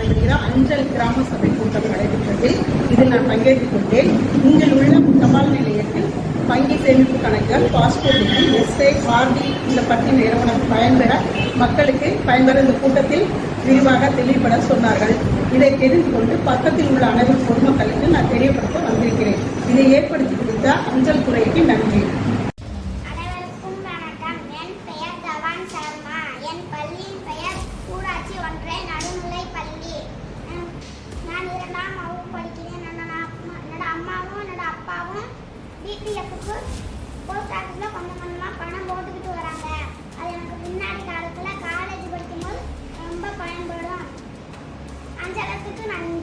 நடைபெறுகிற அஞ்சல் கிராம சபை கூட்டம் நடைபெற்றது. இதில் நான் பங்கேற்றுக் கொண்டேன். இதில் உள்ள தபால் நிலையத்தில் வங்கி சேமிப்பு கணக்குகள், பாஸ்போர்ட், எஸ்ஐ, ஆர்டி இந்த பற்றி நிறுவனம் மக்களுக்கு பயன்பெற இந்த கூட்டத்தில் விரிவாக தெளிவுபட சொன்னார்கள். இதை தெரிந்து கொண்டு பக்கத்தில் உள்ள அனைத்து பொதுமக்களுக்கு நான் தெரியப்படுத்த வந்திருக்கிறேன். இதை ஏற்படுத்தி கொடுத்த அஞ்சல் துறைக்கு நன்றி. அனைவருக்கும் வணக்கம். என் பெயர் தவான் சர்மா. என் பள்ளியின் பெயர் ஊராட்சி ஒன்றிய நடுநிலைப் பள்ளி. நான் 2ஆம் வகுப்பு படிக்கிறேன். என்னோட அம்மாவும் என்னோட அப்பாவும் பிபிஎஃப்க்கு போஸ்ட் ஆஃபீஸில் கொஞ்சம் கொஞ்சமாக பணம் போட்டுக்கிட்டு வராங்க. அது எனக்கு பின்னாடி காலத்தில் காலேஜ் படிக்கும்போது ரொம்ப பயன்படும். அஞ்சலத்துக்கு நன்றி.